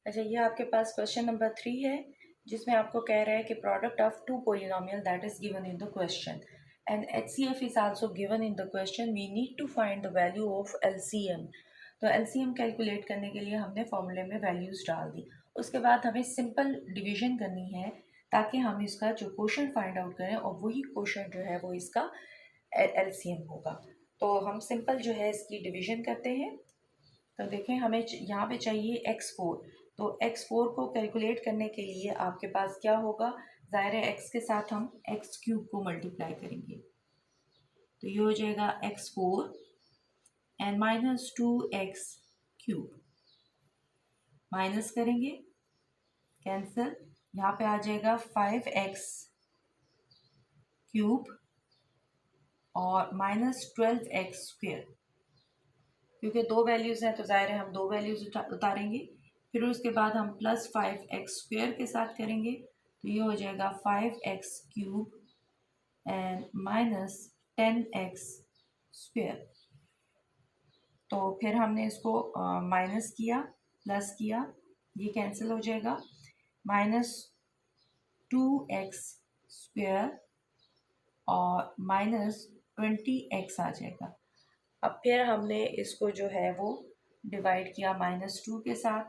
अच्छा, ये आपके पास क्वेश्चन नंबर 3 है, जिसमें आपको कह रहा है कि product of two polynomial that is given in the question and HCF is also given in the question, we need to find the value of LCM। तो LCM कैलकुलेट करने के लिए हमने फॉर्मूले में वैल्यूज डाल दी। उसके बाद हमें सिंपल डिवीजन करनी है ताकि हम इसका जो क्वेश्चन फाइंड आउट करें और वही क्वेश्चन जो है वो इसका LCM होगा। तो हम सिंपल जो है इसकी डिवीजन करते हैं। तो देखें, हमें यहाँ पे चाहिए x4। तो x4 को कैलकुलेट करने के लिए आपके पास क्या होगा, ज़ाहिर है x के साथ हम एक्स क्यूब को मल्टीप्लाई करेंगे। तो ये हो जाएगा x4 एंड -2x³ माइनस करेंगे, कैंसिल। यहाँ पे आ जाएगा 5x³ और -12x²। क्योंकि दो वैल्यूज़ हैं तो ज़ाहिर है हम दो वैल्यूज़ उतारेंगे। फिर उसके बाद हम +5x² के साथ करेंगे, तो ये हो जाएगा 5x³ एंड -10x²। तो फिर हमने इसको माइनस किया, प्लस किया, ये कैंसिल हो जाएगा, -2x² और -20x आ जाएगा। अब फिर हमने इसको जो है वो डिवाइड किया -2 के साथ,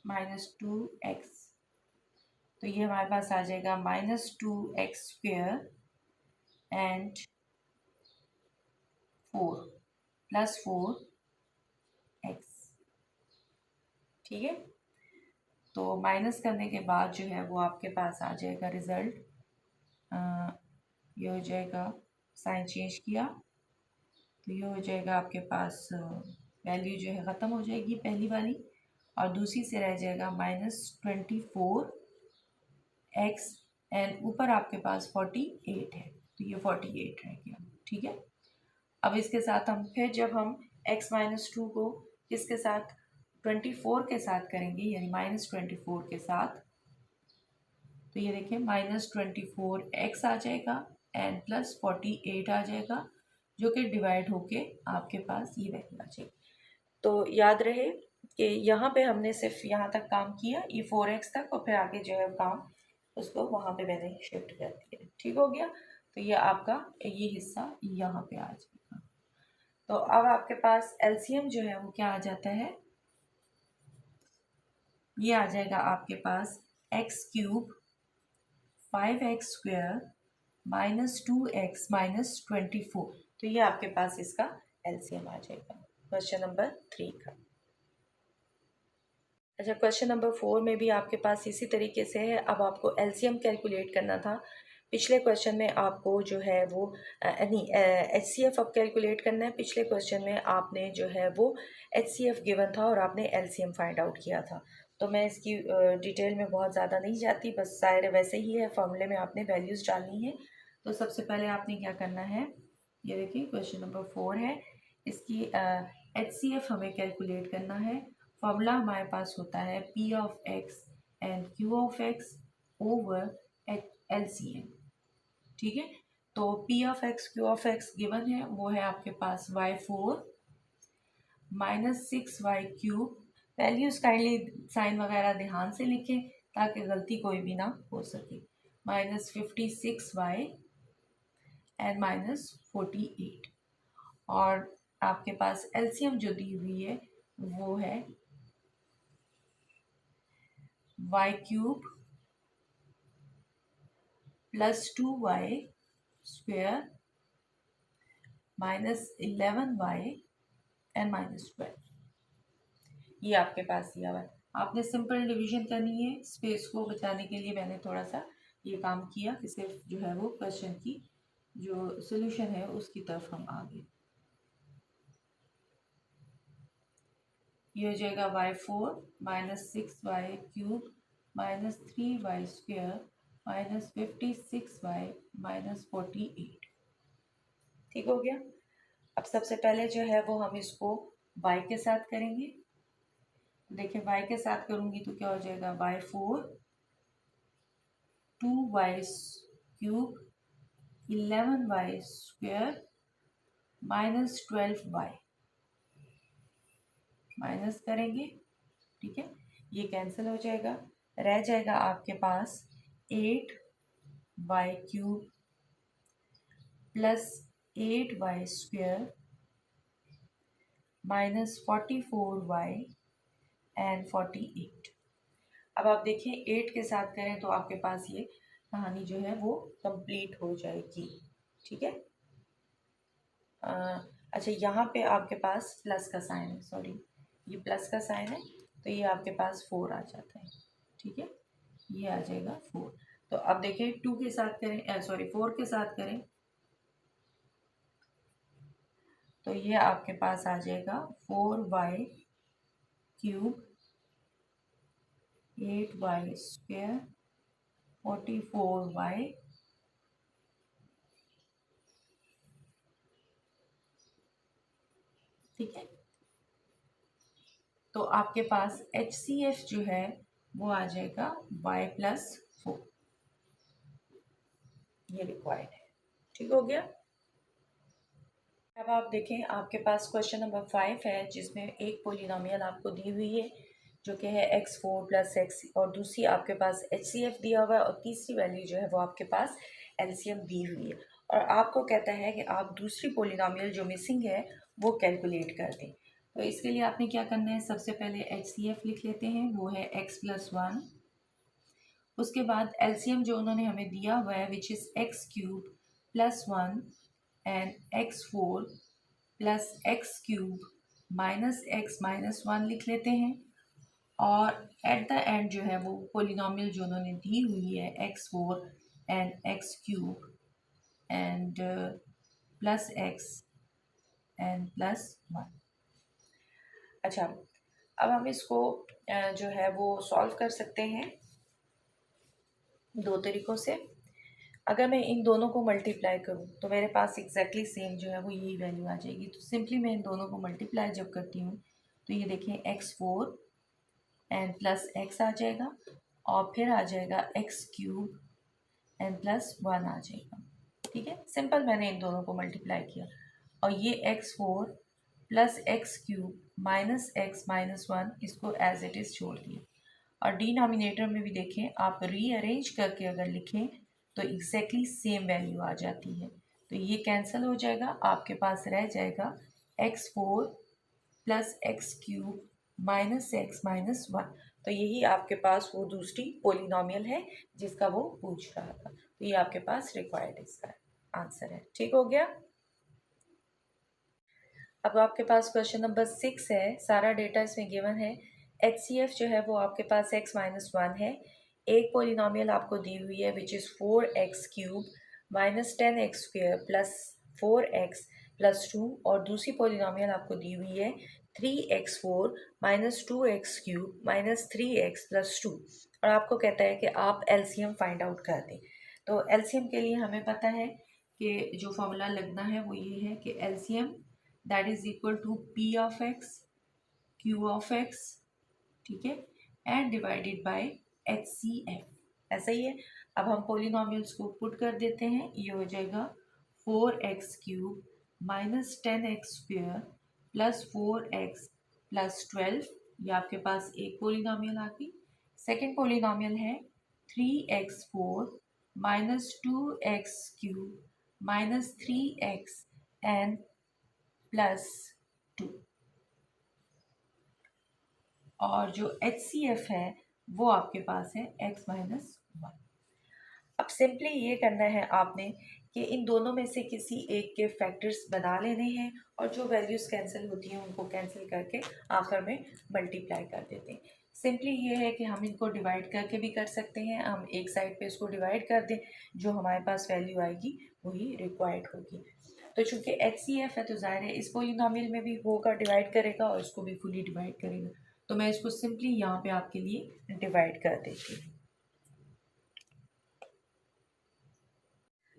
-2x। तो ये हमारे पास आ जाएगा -2x² एंड 4 +4x। ठीक है, तो माइनस करने के बाद जो है वो आपके पास आ जाएगा रिज़ल्ट। ये हो जाएगा, साइन चेंज किया तो ये हो जाएगा आपके पास वैल्यू जो है ख़त्म हो जाएगी पहली वाली, और दूसरी से रह जाएगा -24x एंड ऊपर आपके पास 48 है, तो ये 48 रह गया। ठीक है, अब इसके साथ हम फिर जब हम x-2 को किसके साथ, 24 के साथ करेंगे, यानी -24 के साथ, तो ये देखिए -24x आ जाएगा एंड +48 आ जाएगा, जो कि डिवाइड होके आपके पास ये वैल्यू आ जाएगी। तो याद रहे कि यहाँ पे हमने सिर्फ यहाँ तक काम किया, ये 4x तक, और फिर आगे जो है काम उसको वहाँ पे मैंने शिफ्ट कर दिया। ठीक हो गया, तो ये आपका ये हिस्सा यहाँ पे आ जाएगा। तो अब आपके पास LCM जो है वो क्या आ जाता है, ये आ जाएगा आपके पास x³ 5x² -2x -24। तो ये आपके पास इसका LCM आ जाएगा क्वेश्चन नंबर 3 का। अच्छा, क्वेश्चन नंबर 4 में भी आपके पास इसी तरीके से है। अब आपको LCM कैलकुलेट करना था। पिछले क्वेश्चन में आपको जो है वो नहीं, HCF अब कैलकुलेट करना है। पिछले क्वेश्चन में आपने जो है वो HCF गिवन था और आपने LCM फाइंड आउट किया था। तो मैं इसकी डिटेल में बहुत ज़्यादा नहीं जाती, बस सारे वैसे ही है, फॉर्मूले में आपने वैल्यूज़ डालनी है। तो सबसे पहले आपने क्या करना है, ये देखिए क्वेश्चन नंबर 4 है, इसकी HCF हमें कैलकुलेट करना है। फॉर्मूला हमारे पास होता है P(x) and Q(x) over LCM। ठीक है, तो P(x) Q(x) गिवन है, वो है आपके पास y4 -6y³ values kindly sign वगैरह ध्यान से लिखें ताकि गलती कोई भी ना हो सके, -56y एंड -48। और आपके पास LCM जो दी हुई है वो है y³ +2y² -11y एंड -12। ये आपके पास दिया हुआ है। आपने सिंपल डिवीजन करनी है, स्पेस को बचाने के लिए मैंने थोड़ा सा ये काम किया कि सिर्फ जो है वो क्वेश्चन की जो सोल्यूशन है उसकी तरफ हम आ गए। ये हो जाएगा y4 -6y³ -3y² -56y -48। ठीक हो गया। अब सबसे पहले जो है वो हम इसको y के साथ करेंगे। देखिए, y के साथ करूंगी तो क्या हो जाएगा, y4 2y³ 11y² -12y minus करेंगे। ठीक है, ये कैंसिल हो जाएगा, रह जाएगा आपके पास 8y³ plus 8y² minus 44y and 48। अब आप देखें 8 के साथ करें तो आपके पास ये कहानी जो है वो कंप्लीट हो जाएगी। ठीक है। अच्छा, यहाँ पे आपके पास प्लस का साइन है, सॉरी ये प्लस का साइन है, तो ये आपके पास 4 आ जाता है। ठीक है, ये आ जाएगा 4। तो अब देखिए 2 के साथ करें, सॉरी 4 के साथ करें तो ये आपके पास आ जाएगा 4y³ 8y² 44y। ठीक है, तो आपके पास HCF जो है वो आ जाएगा y+4। ये रिक्वायर्ड है। ठीक हो गया। अब आप देखें आपके पास क्वेश्चन नंबर 5 है, जिसमें एक पोलिनोमियल आपको दी हुई है जो कि है x4 + x, और दूसरी आपके पास HCF दिया हुआ है, और तीसरी वैल्यू जो है वो आपके पास LCM दी हुई है। और आपको कहता है कि आप दूसरी पोलिनोमियल जो मिसिंग है वो कैलकुलेट कर दें। तो इसके लिए आपने क्या करना है, सबसे पहले HCF लिख लेते हैं, वो है x+1। उसके बाद LCM जो उन्होंने हमें दिया हुआ है which is x³ + 1 and x4 + x³ - x - 1 लिख लेते हैं। और एट द एंड जो है वो पोलिनोमियल जो उन्होंने दी हुई है x4 and x³ and +x and +1। अच्छा, अब हम इसको जो है वो सॉल्व कर सकते हैं दो तरीक़ों से। अगर मैं इन दोनों को मल्टीप्लाई करूँ तो मेरे पास एग्जैक्टली सेम जो है वो यही वैल्यू आ जाएगी। तो सिंपली मैं इन दोनों को मल्टीप्लाई जब करती हूँ तो ये देखें x4 एंड +x आ जाएगा, और फिर आ जाएगा x³ एंड +1 आ जाएगा। ठीक है, सिंपल मैंने इन दोनों को मल्टीप्लाई किया, और ये x4 + x³ - x - 1 इसको एज इट इज़ छोड़ दिया। और डिनोमिनेटर में भी देखें, आप रीअरेंज करके अगर लिखें तो एग्जैक्टली सेम वैल्यू आ जाती है। तो ये कैंसिल हो जाएगा, आपके पास रह जाएगा x4 + x³ - x - 1। तो यही आपके पास वो दूसरी पोलिनोमियल है जिसका वो पूछ रहा था। तो ये आपके पास रिक्वायर्ड इसका आंसर है। ठीक हो गया। अब आपके पास क्वेश्चन नंबर 6 है, सारा डेटा इसमें गिवन है। HCF जो है वो आपके पास x - 1 है। एक पोलिनोमियल आपको दी हुई है which is 4x³ - 10x² + 4x + 2, और दूसरी पोलिनोमियल आपको दी हुई है 3x4 - 2x³ - 3x + 2, और आपको कहता है कि आप LCM फाइंड आउट कर दें। तो LCM के लिए हमें पता है कि जो फॉर्मूला लगना है वो ये है कि LCM that is equal to P of x Q of x, ठीक है, एंड डिवाइडेड बाय HCF। ऐसा ही है। अब हम पोलिनोमियल्स को पुट कर देते हैं, ये हो जाएगा 4x³ - 10x² + 4x + 12। ये आपके पास एक पोलिनोमियल आ गई। सेकेंड पोलिनोमियल है 3x4 - 2x³ - 3x एंड +2, और जो HCF है वो आपके पास है x - 1। अब सिंपली ये करना है आपने कि इन दोनों में से किसी एक के फैक्टर्स बना लेने हैं, और जो वैल्यूज़ कैंसिल होती हैं उनको कैंसिल करके आखिर में मल्टीप्लाई कर देते हैं। सिंपली ये है कि हम इनको डिवाइड करके भी कर सकते हैं। हम एक साइड पे इसको डिवाइड कर दें, जो हमारे पास वैल्यू आएगी वही रिक्वायर्ड होगी। तो चूंकि HCF है तो ज़ाहिर है इस पोलिनोमियल में भी होगा, डिवाइड करेगा, और इसको भी फुली डिवाइड करेगा। तो मैं इसको सिंपली यहाँ पे आपके लिए डिवाइड कर देती हूँ।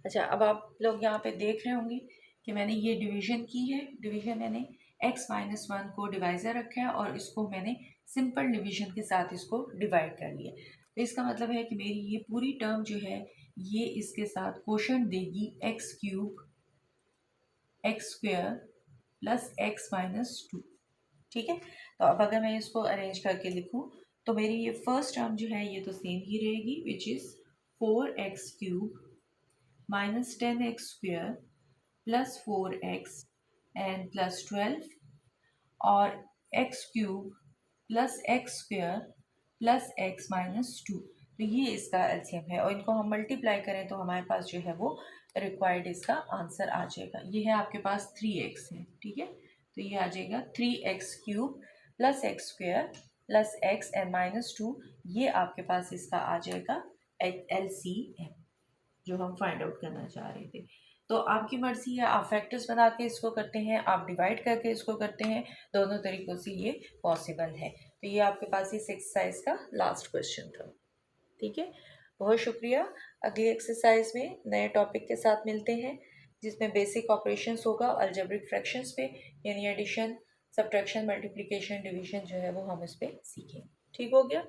अच्छा, अब आप लोग यहाँ पे देख रहे होंगे कि मैंने ये डिवीजन की है। डिवीजन मैंने x - 1 को डिवाइज़र रखा है, और इसको मैंने सिंपल डिवीजन के साथ इसको डिवाइड कर लिया। तो इसका मतलब है कि मेरी ये पूरी टर्म जो है ये इसके साथ कोशेंट देगी x³ x² + x - 2। ठीक है, तो अब अगर मैं इसको अरेंज करके लिखूँ तो मेरी ये फर्स्ट टर्म जो है ये तो सेम ही रहेगी, which is 4x³ minus 10x² plus 4x and plus 12 और x³ plus x² plus x minus 2। तो ये इसका एलसीएम है और इनको हम मल्टीप्लाई करें तो हमारे पास जो है वो रिक्वायर्ड इसका आंसर आ जाएगा। ये है आपके पास 3x है, ठीक है, तो ये आ जाएगा 3x³ plus x² plus x and minus 2। ये आपके पास इसका आ जाएगा एलसीएम जो हम फाइंड आउट करना चाह रहे थे। तो आपकी मर्जी है, आप फैक्टर्स बना के इसको करते हैं, आप डिवाइड करके इसको करते हैं, दोनों तरीक़ों से ये पॉसिबल है। तो ये आपके पास इस एक्सरसाइज का लास्ट क्वेश्चन था, ठीक है। बहुत शुक्रिया। अगली एक्सरसाइज में नए टॉपिक के साथ मिलते हैं जिसमें बेसिक ऑपरेशंस होगा अलजेब्रिक फ्रैक्शंस पे, यानी एडिशन, सब्ट्रैक्शन, मल्टीप्लिकेशन, डिवीजन जो है वो हम इस पर सीखेंगे। ठीक हो गया।